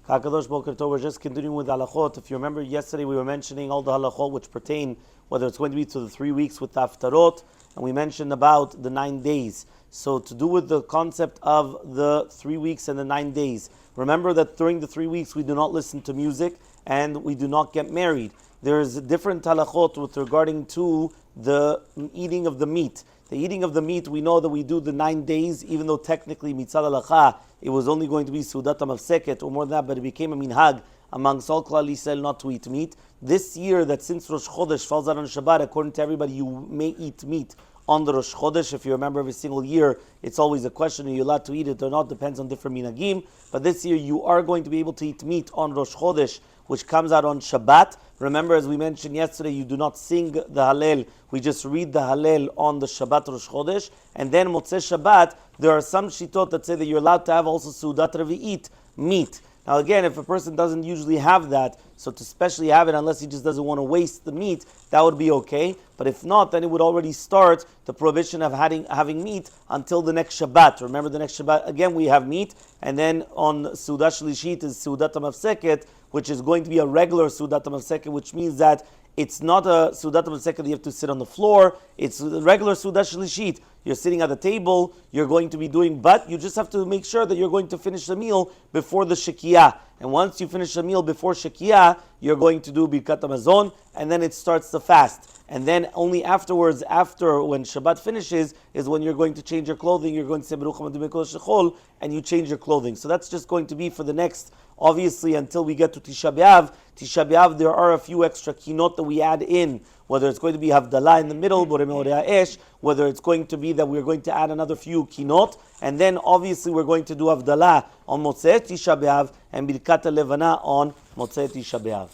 Kakadosh Boker Tov, we're just continuing with halachot. If you remember, yesterday we were mentioning all the halachot which pertain, whether it's going to be to the 3 weeks with haftarot, and we mentioned about the 9 days. So to do with the concept of the 3 weeks and the 9 days, remember that during the 3 weeks we do not listen to music and we do not get married. There's different halachot with regarding to the eating of the meat. The eating of the meat, we know that we do the 9 days, even though technically mitzad halacha, it was only going to be sudat hamafseket or more than that, but it became a minhag amongst all Klal Yisrael not to eat meat. This year, that since Rosh Hodesh falls out on Shabbat, according to everybody, you may eat meat on the Rosh Hodesh. If you remember, every single year, it's always a question, are you allowed to eat it or not? Depends on different minhagim. But this year, you are going to be able to eat meat on Rosh Hodesh, which comes out on Shabbat. Remember, as we mentioned yesterday, you do not sing the Hallel. We just read the Hallel on the Shabbat Rosh Chodesh. And then Motsae Shabbat, there are some shitot that say that you're allowed to have also Sudat Revi'it, meat. Now again, if a person doesn't usually have that, so to specially have it, unless he just doesn't want to waste the meat, that would be okay. But if not, then it would already start the prohibition of having meat until the next Shabbat. Remember, the next Shabbat, again, we have meat. And then on Sudat Shlishit is Sudat HaMafseket, which is going to be a regular Sudat HaMafseket, which means that it's not a Sudat HaMafseket that you have to sit on the floor. It's a regular Sudat Shlishit. You're sitting at the table, you're going to be doing, but you just have to make sure that you're going to finish the meal before the Shekiyah. And once you finish the meal before Shekiyah, you're going to do Birkat HaMazon, and then it starts the fast. And then only afterwards, after when Shabbat finishes, is when you're going to change your clothing. You're going to say Baruch Hamadu Bekodesh Shechol, and you change your clothing. So that's just going to be for the next, obviously, until we get to Tisha B Av. Tisha B Av, there are a few extra kinot that we add in, whether it's going to be Havdalah in the middle, Borei Meorei Ha'esh, whether it's going to be that we're going to add another few kinot, and then obviously we're going to do Havdalah on Motsae Tisha B Av and Birkat HaLevana on Motsae Tisha B Av.